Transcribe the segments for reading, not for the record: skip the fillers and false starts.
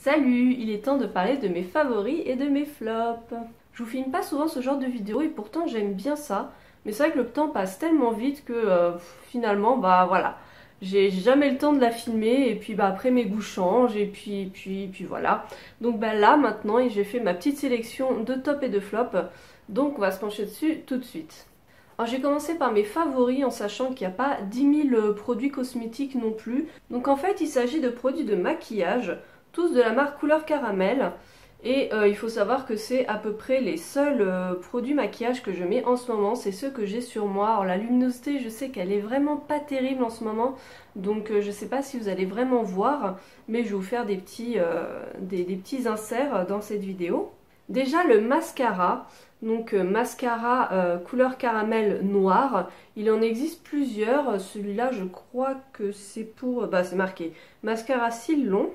Salut, il est temps de parler de mes favoris et de mes flops. Je vous filme pas souvent ce genre de vidéo et pourtant j'aime bien ça. Mais c'est vrai que le temps passe tellement vite que finalement, bah voilà. J'ai jamais le temps de la filmer et puis bah après mes goûts changent et puis voilà. Donc bah là maintenant j'ai fait ma petite sélection de top et de flop. Donc on va se pencher dessus tout de suite. Alors j'ai commencé par mes favoris en sachant qu'il n'y a pas 10 000 produits cosmétiques non plus. Donc en fait il s'agit de produits de maquillage, tous de la marque Couleur Caramel. Et il faut savoir que c'est à peu près les seuls produits maquillage que je mets en ce moment, c'est ceux que j'ai sur moi. Alors la luminosité, je sais qu'elle est vraiment pas terrible en ce moment, donc je sais pas si vous allez vraiment voir, mais je vais vous faire des petits inserts dans cette vidéo. Déjà le mascara, donc mascara couleur caramel noir, il en existe plusieurs, celui-là je crois que c'est pour, bah c'est marqué mascara cils long.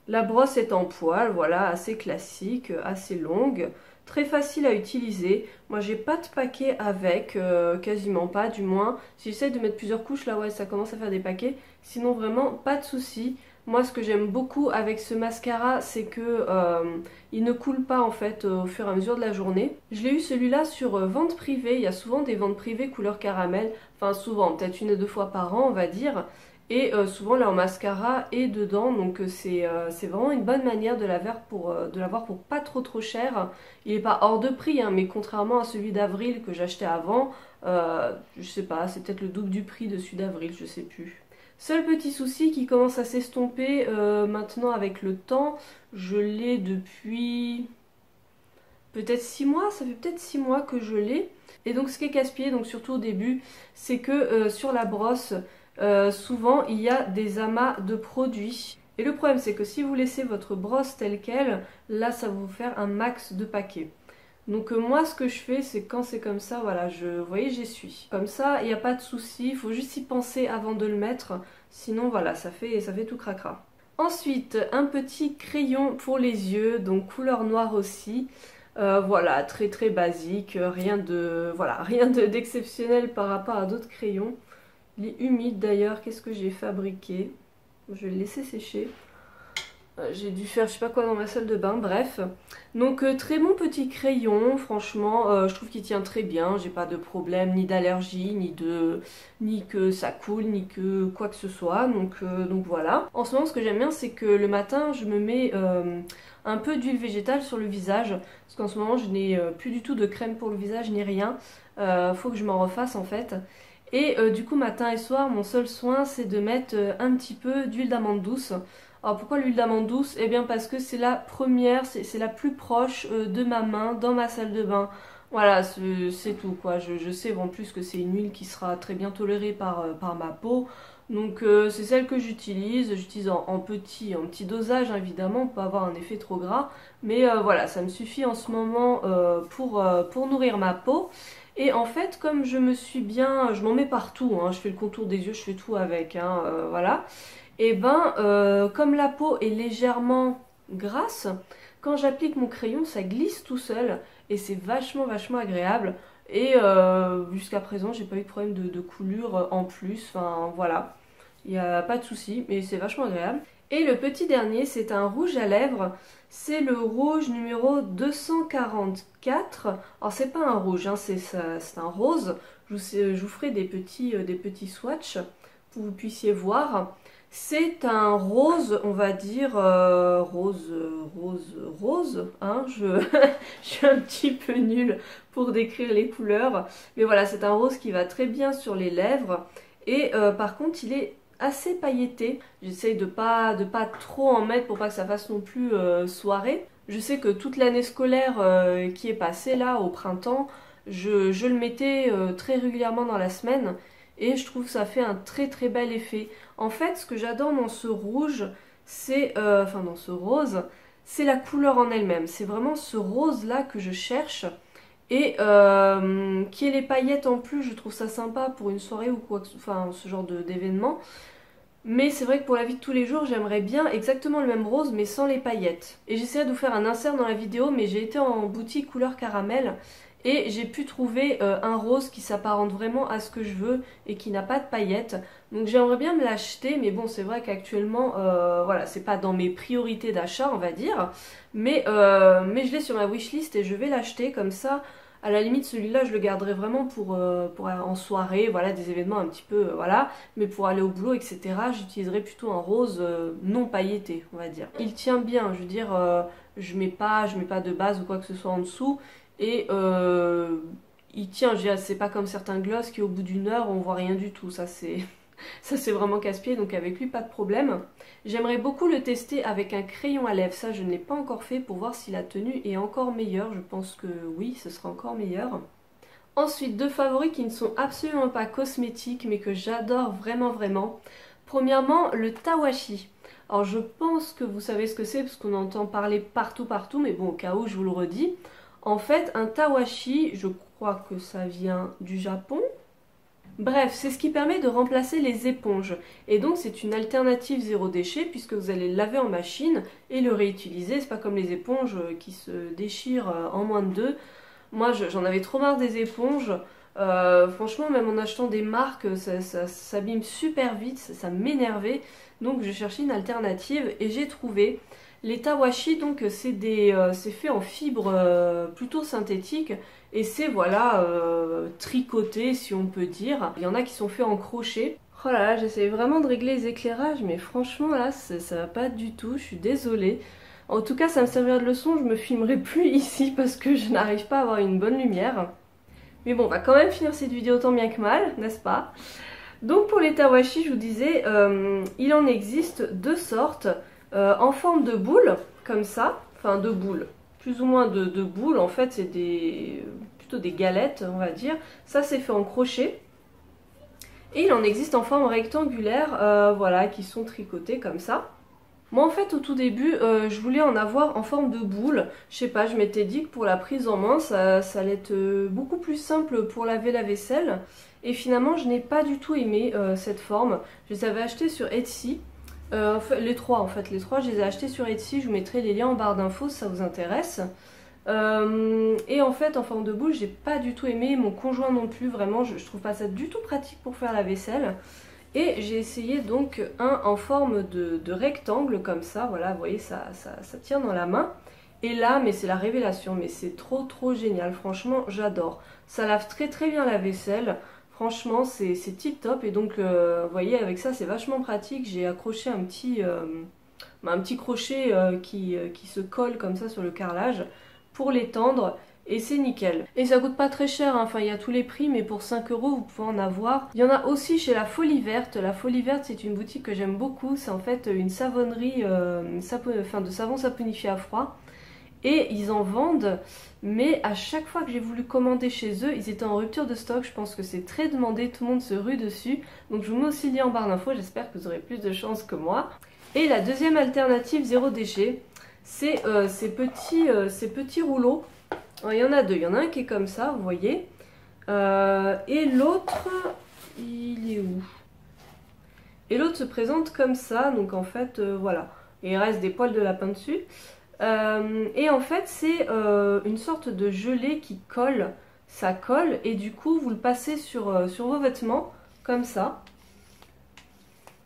La brosse est en poil, voilà, assez classique, assez longue, très facile à utiliser. Moi j'ai pas de paquet avec, quasiment pas du moins. Si j'essaie de mettre plusieurs couches, là ouais ça commence à faire des paquets. Sinon vraiment pas de souci. Moi ce que j'aime beaucoup avec ce mascara c'est que il ne coule pas en fait au fur et à mesure de la journée. Je l'ai eu celui-là sur vente privée, il y a souvent des ventes privées couleur caramel. Enfin souvent, peut-être 1 ou 2 fois par an on va dire. Et souvent leur mascara est dedans, donc c'est vraiment une bonne manière de l'avoir pour pas trop cher. Il n'est pas hors de prix, hein, mais contrairement à celui d'avril que j'achetais avant, je sais pas, c'est peut-être le double du prix de celui d'avril, je sais plus. Seul petit souci qui commence à s'estomper maintenant avec le temps, je l'ai depuis peut-être 6 mois, ça fait peut-être 6 mois que je l'ai. Et donc ce qui est casse-pied, donc surtout au début, c'est que sur la brosse, souvent il y a des amas de produits. Et le problème c'est que si vous laissez votre brosse telle qu'elle, là ça va vous faire un max de paquets. Donc moi ce que je fais c'est quand c'est comme ça, voilà, vous voyez j'essuie. Comme ça il n'y a pas de souci, il faut juste y penser avant de le mettre, sinon voilà ça fait tout cracra. Ensuite un petit crayon pour les yeux, donc couleur noire aussi. Voilà, très basique, rien d'exceptionnel par rapport à d'autres crayons. Il est humide d'ailleurs, qu'est-ce que j'ai fabriqué? Je vais le laisser sécher. J'ai dû faire je sais pas quoi dans ma salle de bain, bref. Donc très bon petit crayon, franchement, je trouve qu'il tient très bien. J'ai pas de problème, ni d'allergie, ni que ça coule, ni que quoi que ce soit. Donc voilà. En ce moment, ce que j'aime bien, c'est que le matin, je me mets un peu d'huile végétale sur le visage. Parce qu'en ce moment, je n'ai plus du tout de crème pour le visage, ni rien. Faut que je m'en refasse en fait. Et du coup matin et soir mon seul soin c'est de mettre un petit peu d'huile d'amande douce. Alors pourquoi l'huile d'amande douce? Eh bien parce que c'est la première, c'est la plus proche de ma main dans ma salle de bain. Voilà, c'est tout quoi. Je sais en plus que c'est une huile qui sera très bien tolérée par ma peau. Donc c'est celle que j'utilise. J'utilise en petit dosage évidemment pour pas avoir un effet trop gras. Mais voilà, ça me suffit en ce moment pour nourrir ma peau. Et en fait, comme je m'en mets partout, hein, je fais le contour des yeux, je fais tout avec, hein, voilà. Et ben, comme la peau est légèrement grasse, quand j'applique mon crayon, ça glisse tout seul et c'est vachement agréable. Et jusqu'à présent, j'ai pas eu de problème de coulure en plus, enfin voilà. Il n'y a pas de souci, mais c'est vachement agréable. Et le petit dernier, c'est un rouge à lèvres. C'est le rouge numéro 244. Alors c'est pas un rouge, hein, c'est un rose. Je vous ferai des petits swatchs pour que vous puissiez voir. C'est un rose, on va dire rose, hein, je suis un petit peu nulle pour décrire les couleurs. Mais voilà, c'est un rose qui va très bien sur les lèvres. Et par contre, il est assez pailleté. J'essaye de pas trop en mettre pour pas que ça fasse non plus soirée. Je sais que toute l'année scolaire qui est passée là au printemps, je le mettais très régulièrement dans la semaine et je trouve que ça fait un très bel effet. En fait, ce que j'adore dans ce rouge, c'est enfin dans ce rose, c'est la couleur en elle-même. C'est vraiment ce rose là que je cherche. Et qui est les paillettes en plus, je trouve ça sympa pour une soirée ou quoi, enfin ce genre d'événement. Mais c'est vrai que pour la vie de tous les jours, j'aimerais bien exactement le même rose mais sans les paillettes. Et j'essaierai de vous faire un insert dans la vidéo, mais j'ai été en boutique couleur caramel et j'ai pu trouver un rose qui s'apparente vraiment à ce que je veux et qui n'a pas de paillettes. Donc j'aimerais bien me l'acheter, mais bon c'est vrai qu'actuellement voilà, c'est pas dans mes priorités d'achat on va dire, mais je l'ai sur ma wishlist et je vais l'acheter comme ça. À la limite celui-là je le garderai vraiment pour en soirée, voilà, des événements un petit peu, voilà, mais pour aller au boulot etc. j'utiliserai plutôt un rose non pailleté on va dire. Il tient bien, je veux dire, je mets pas de base ou quoi que ce soit en dessous, et il tient, c'est pas comme certains gloss qui au bout d'une heure on voit rien du tout, ça c'est ça c'est vraiment casse-pied, donc avec lui pas de problème. J'aimerais beaucoup le tester avec un crayon à lèvres, ça je ne l'ai pas encore fait pour voir si la tenue est encore meilleure, je pense que oui, ce sera encore meilleur. Ensuite, deux favoris qui ne sont absolument pas cosmétiques mais que j'adore vraiment vraiment. Premièrement, le Tawashi. Alors je pense que vous savez ce que c'est parce qu'on entend parler partout mais bon au cas où je vous le redis. En fait, un Tawashi, je crois que ça vient du Japon. Bref, c'est ce qui permet de remplacer les éponges. Et donc c'est une alternative zéro déchet puisque vous allez le laver en machine et le réutiliser. C'est pas comme les éponges qui se déchirent en moins de 2. Moi j'en avais trop marre des éponges. Franchement, même en achetant des marques, ça s'abîme super vite, ça m'énervait. Donc je cherchais une alternative et j'ai trouvé les Tawashi. Donc c'est fait en fibre plutôt synthétique et c'est voilà tricoté si on peut dire. Il y en a qui sont faits en crochet. Oh là là, j'essaie vraiment de régler les éclairages mais franchement là ça va pas du tout, je suis désolée. En tout cas ça me servira de leçon, je me filmerai plus ici parce que je n'arrive pas à avoir une bonne lumière. Mais bon, on va quand même finir cette vidéo tant bien que mal, n'est-ce pas? Donc pour les Tawashi, je vous disais, il en existe deux sortes, en forme de boule, comme ça, enfin de boule, plus ou moins de boules, en fait c'est plutôt des galettes, on va dire. Ça c'est fait en crochet. Et il en existe en forme rectangulaire, voilà, qui sont tricotées comme ça. Moi en fait au tout début je voulais en avoir en forme de boule, je sais pas, je m'étais dit que pour la prise en main ça allait être beaucoup plus simple pour laver la vaisselle, et finalement je n'ai pas du tout aimé cette forme. Je les avais achetés sur Etsy, les trois je les ai achetés sur Etsy, je vous mettrai les liens en barre d'infos si ça vous intéresse. Et en fait en forme de boule j'ai pas du tout aimé, mon conjoint non plus, vraiment je trouve pas ça du tout pratique pour faire la vaisselle. Et j'ai essayé donc un en forme de rectangle comme ça, voilà, vous voyez ça tient dans la main. Et là, mais c'est la révélation, mais c'est trop génial, franchement j'adore. Ça lave très bien la vaisselle, franchement c'est tip top. Et donc vous voyez avec ça c'est vachement pratique, j'ai accroché un petit crochet qui se colle comme ça sur le carrelage pour l'étendre. Et c'est nickel. Et ça coûte pas très cher, hein. Enfin il y a tous les prix, mais pour 5 € vous pouvez en avoir. Il y en a aussi chez la Folie Verte. La Folie Verte c'est une boutique que j'aime beaucoup. C'est en fait une savonnerie, de savon saponifié à froid. Et ils en vendent, mais à chaque fois que j'ai voulu commander chez eux, ils étaient en rupture de stock. Je pense que c'est très demandé, tout le monde se rue dessus. Donc je vous mets aussi le lien en barre d'infos, j'espère que vous aurez plus de chance que moi. Et la deuxième alternative zéro déchet, c'est ces petits rouleaux. Alors, il y en a deux, il y en a un qui est comme ça, vous voyez, et l'autre, il est où? Et l'autre se présente comme ça, donc en fait, voilà, et il reste des poils de lapin dessus. Et en fait, c'est une sorte de gelée qui colle, ça colle, et du coup, vous le passez sur vos vêtements, comme ça,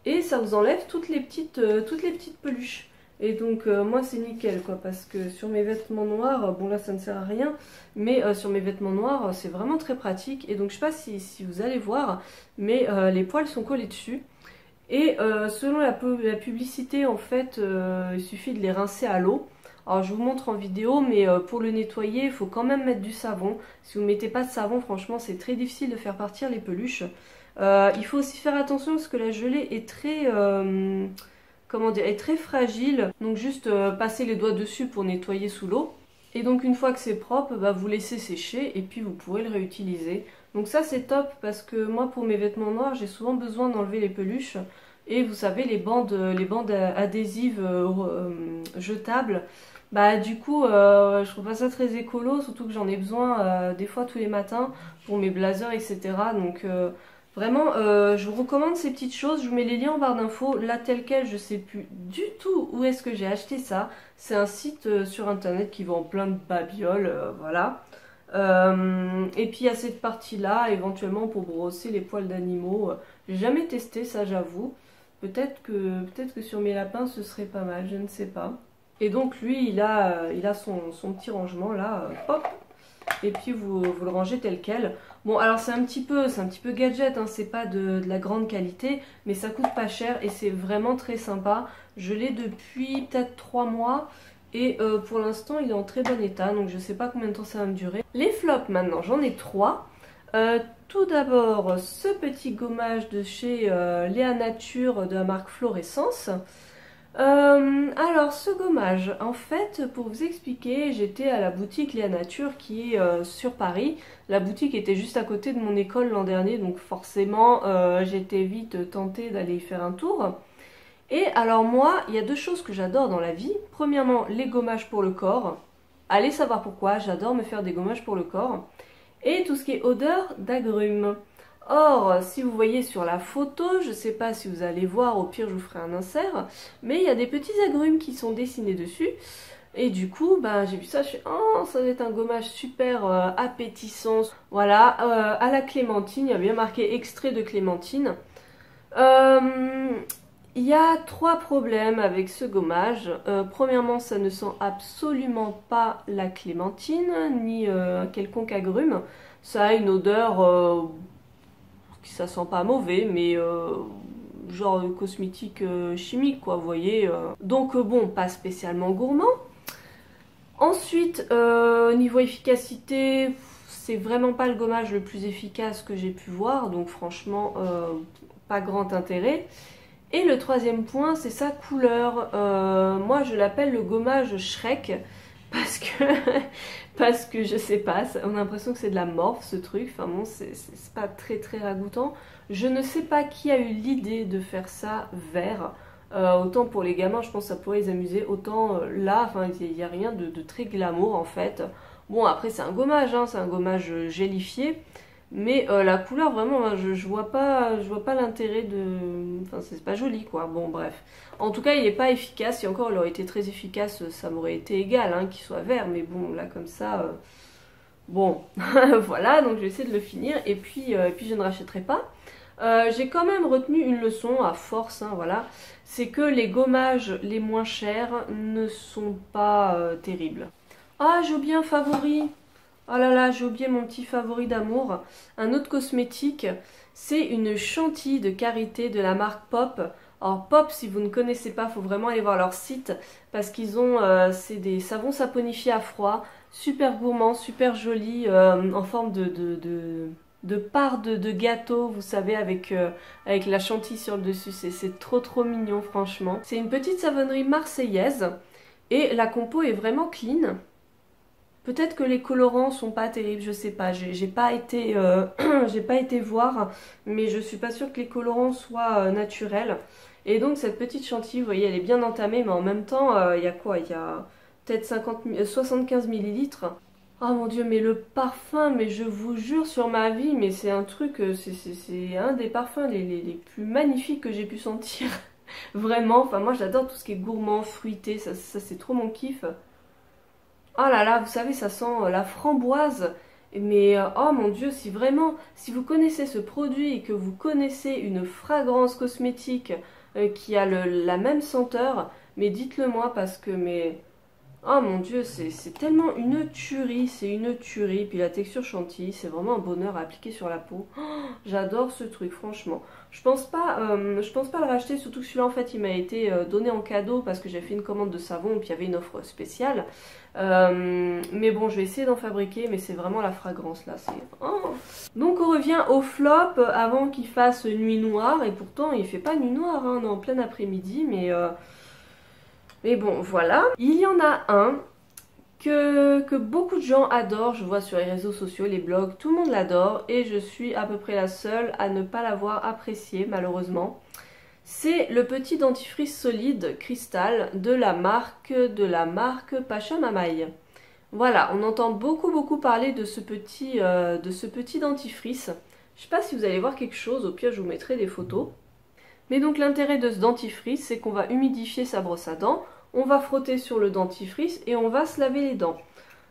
et ça vous enlève toutes les petites peluches. Et donc moi c'est nickel quoi, parce que sur mes vêtements noirs, bon là ça ne sert à rien, mais sur mes vêtements noirs c'est vraiment très pratique. Et donc je sais pas si vous allez voir, mais les poils sont collés dessus. Et selon la publicité en fait, il suffit de les rincer à l'eau. Alors je vous montre en vidéo, mais pour le nettoyer il faut quand même mettre du savon. Si vous ne mettez pas de savon, franchement c'est très difficile de faire partir les peluches. Il faut aussi faire attention parce que la gelée est très... comment dire, est très fragile, donc juste passer les doigts dessus pour nettoyer sous l'eau. Et donc une fois que c'est propre, bah, vous laissez sécher et puis vous pourrez le réutiliser. Donc ça c'est top parce que moi pour mes vêtements noirs j'ai souvent besoin d'enlever les peluches. Et vous savez les bandes adhésives jetables, bah du coup je trouve pas ça très écolo, surtout que j'en ai besoin des fois tous les matins pour mes blazers etc. Donc vraiment, je vous recommande ces petites choses. Je vous mets les liens en barre d'infos. Là, tel quel, je sais plus du tout où est-ce que j'ai acheté ça. C'est un site sur internet qui vend plein de babioles, voilà. Et puis il y a cette partie-là, éventuellement pour brosser les poils d'animaux. J'ai jamais testé ça, j'avoue. Peut-être que sur mes lapins ce serait pas mal, je ne sais pas. Et donc lui, il a son petit rangement là, hop. Et puis vous le rangez tel quel. Bon, alors c'est un petit peu gadget, hein, c'est pas de la grande qualité, mais ça coûte pas cher et c'est vraiment très sympa. Je l'ai depuis peut-être 3 mois et pour l'instant il est en très bon état, donc je sais pas combien de temps ça va me durer. Les flops maintenant, j'en ai 3. Tout d'abord, ce petit gommage de chez Léa Nature de la marque Florescence. Alors ce gommage, en fait pour vous expliquer, j'étais à la boutique Léa Nature qui est sur Paris. La boutique était juste à côté de mon école l'an dernier, donc forcément j'étais vite tentée d'aller y faire un tour. Et alors moi, il y a 2 choses que j'adore dans la vie. Premièrement, les gommages pour le corps. Allez savoir pourquoi, j'adore me faire des gommages pour le corps. Et tout ce qui est odeur d'agrumes. Or, si vous voyez sur la photo, je ne sais pas si vous allez voir, au pire je vous ferai un insert, mais il y a des petits agrumes qui sont dessinés dessus. Et du coup, ben, j'ai vu ça, je suis oh, ça va être un gommage super appétissant. Voilà, à la clémentine, il y a bien marqué extrait de clémentine. Il y a 3 problèmes avec ce gommage. Premièrement, ça ne sent absolument pas la clémentine, ni quelconque agrume. Ça a une odeur... ça sent pas mauvais, mais genre cosmétique chimique quoi, vous voyez. Donc bon, pas spécialement gourmand. Ensuite, niveau efficacité, c'est vraiment pas le gommage le plus efficace que j'ai pu voir, donc franchement, pas grand intérêt. Et le 3e point, c'est sa couleur. Moi, je l'appelle le gommage Shrek, parce que je sais pas, on a l'impression que c'est de la morphe ce truc, enfin bon, c'est pas très ragoûtant. Je ne sais pas qui a eu l'idée de faire ça vert, autant pour les gamins je pense que ça pourrait les amuser, autant là, enfin il n'y a rien de très glamour en fait. Bon après c'est un gommage, hein, c'est un gommage gélifié, mais la couleur vraiment, je vois pas l'intérêt de... Enfin c'est pas joli quoi, bon bref. En tout cas il n'est pas efficace, si encore il aurait été très efficace ça m'aurait été égal hein, qu'il soit vert, mais bon là comme ça... Bon, voilà, donc je vais essayer de le finir et puis je ne rachèterai pas. J'ai quand même retenu une leçon à force, hein, voilà. C'est que les gommages les moins chers ne sont pas terribles. Ah, j'ai oublié un favori. Oh là là, j'ai oublié mon petit favori d'amour. Un autre cosmétique, c'est une chantilly de karité de la marque Pop. Alors Pop, si vous ne connaissez pas, il faut vraiment aller voir leur site parce qu'ils ont, c'est des savons saponifiés à froid, super gourmands, super jolis, en forme de part de gâteau, vous savez, avec la chantilly sur le dessus. C'est trop mignon, franchement. C'est une petite savonnerie marseillaise et la compo est vraiment clean. Peut-être que les colorants sont pas terribles, je sais pas, j'ai pas été voir, mais je suis pas sûre que les colorants soient naturels. Et donc cette petite chantilly, vous voyez, elle est bien entamée, mais en même temps, il y a quoi? Il y a peut-être 75 millilitres. Oh mon dieu, mais le parfum, mais je vous jure sur ma vie, mais c'est un truc, c'est un des parfums les plus magnifiques que j'ai pu sentir. Vraiment, enfin moi j'adore tout ce qui est gourmand, fruité, ça c'est trop mon kiff. Oh là là, vous savez, ça sent la framboise. Mais oh mon dieu, si vraiment, si vous connaissez ce produit et que vous connaissez une fragrance cosmétique qui a la même senteur, mais dites-le moi parce que oh mon dieu, c'est tellement une tuerie, c'est une tuerie. Puis la texture chantilly, c'est vraiment un bonheur à appliquer sur la peau. Oh, j'adore ce truc, franchement. Je pense pas le racheter, surtout que celui-là en fait il m'a été donné en cadeau parce que j'ai fait une commande de savon et puis il y avait une offre spéciale. Mais bon, je vais essayer d'en fabriquer, mais c'est vraiment la fragrance là. Oh. Donc on revient au flop avant qu'il fasse nuit noire, et pourtant il fait pas nuit noire, hein, on est en plein après-midi, mais bon voilà. Il y en a un que beaucoup de gens adorent, je vois sur les réseaux sociaux, les blogs, tout le monde l'adore et je suis à peu près la seule à ne pas l'avoir apprécié malheureusement. C'est le petit dentifrice solide cristal de la marque Pacha Mamaï. Voilà, on entend beaucoup parler de ce petit dentifrice. Je sais pas si vous allez voir quelque chose, au pire je vous mettrai des photos. Mais donc l'intérêt de ce dentifrice, c'est qu'on va humidifier sa brosse à dents, on va frotter sur le dentifrice et on va se laver les dents.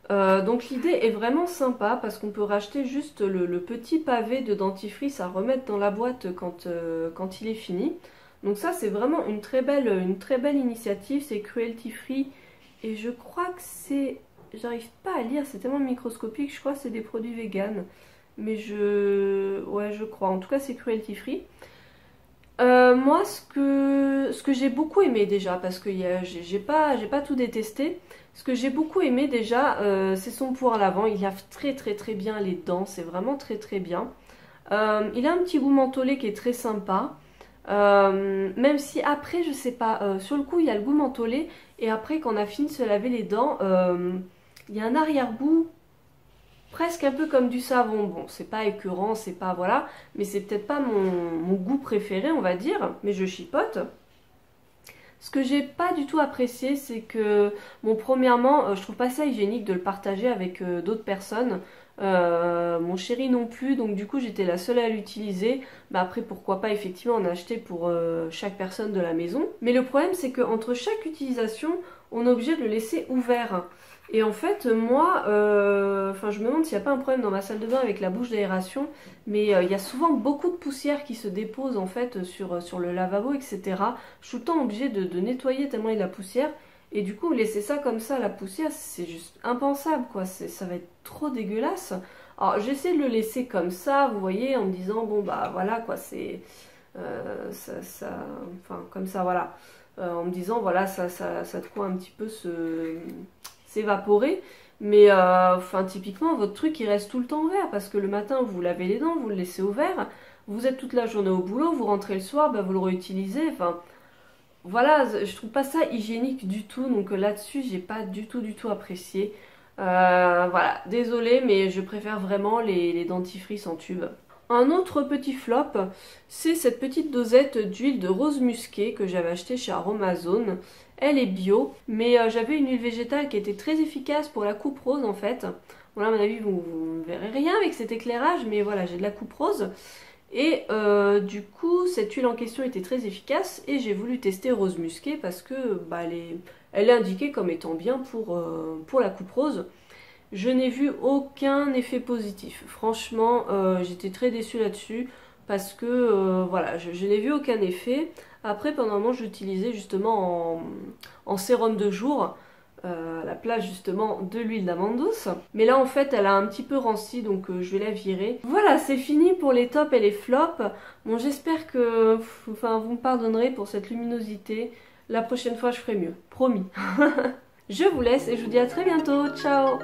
Donc l'idée est vraiment sympa parce qu'on peut racheter juste le petit pavé de dentifrice à remettre dans la boîte quand il est fini. Donc ça c'est vraiment une très belle initiative, c'est cruelty free et je crois que c'est... J'arrive pas à lire, c'est tellement microscopique, je crois que c'est des produits vegan. Mais ouais, je crois, en tout cas c'est cruelty free. Moi ce que j'ai beaucoup aimé déjà, parce que j'ai pas tout détesté, ce que j'ai beaucoup aimé déjà c'est son pouvoir à l'avant, il lave très bien les dents, c'est vraiment très bien. Il a un petit goût mentholé qui est très sympa. Même si après je sais pas, sur le coup il y a le goût mentholé et après quand on a fini de se laver les dents il y a un arrière-goût presque un peu comme du savon. Bon, c'est pas écœurant, c'est pas voilà, mais c'est peut-être pas mon goût préféré on va dire, mais je chipote. Ce que j'ai pas du tout apprécié, c'est que, bon, premièrement, je trouve pas ça hygiénique de le partager avec d'autres personnes. Mon chéri non plus, donc du coup j'étais la seule à l'utiliser. Bah après pourquoi pas effectivement en acheter pour chaque personne de la maison. Mais le problème c'est qu'entre chaque utilisation, on est obligé de le laisser ouvert. Et en fait moi, enfin je me demande s'il n'y a pas un problème dans ma salle de bain avec la bouche d'aération, mais il y a souvent beaucoup de poussière qui se dépose en fait sur le lavabo, etc. Je suis tout le temps obligée de nettoyer tellement il y a de la poussière. Et du coup, laisser ça comme ça, la poussière, c'est juste impensable, quoi. Ça va être trop dégueulasse. Alors, j'essaie de le laisser comme ça, vous voyez, en me disant, bon, bah, voilà, quoi, c'est... enfin, comme ça, voilà. En me disant, voilà, ça de quoi un petit peu s'évaporer. Mais, enfin, typiquement, votre truc, il reste tout le temps ouvert. Parce que le matin, vous lavez les dents, vous le laissez ouvert. Vous êtes toute la journée au boulot, vous rentrez le soir, bah, vous le réutilisez, enfin... Voilà, je trouve pas ça hygiénique du tout, donc là-dessus j'ai pas du tout apprécié. Voilà, désolée, mais je préfère vraiment les dentifrices en tube. Un autre petit flop, c'est cette petite dosette d'huile de rose musquée que j'avais achetée chez Aromazone. Elle est bio, mais j'avais une huile végétale qui était très efficace pour la coupe rose en fait. Bon là à mon avis vous ne verrez rien avec cet éclairage, mais voilà, j'ai de la coupe rose. Et du coup, cette huile en question était très efficace et j'ai voulu tester rose musquée parce que bah, elle est indiquée comme étant bien pour la coupe rose. Je n'ai vu aucun effet positif. Franchement, j'étais très déçue là-dessus parce que voilà, je n'ai vu aucun effet. Après, pendant un moment, j'utilisais justement en sérum de jour. À la place justement de l'huile d'amande douce. Mais là en fait elle a un petit peu ranci donc je vais la virer. Voilà, c'est fini pour les tops et les flops. Bon, j'espère que enfin, vous me pardonnerez pour cette luminosité. La prochaine fois je ferai mieux, promis. Je vous laisse et je vous dis à très bientôt, ciao.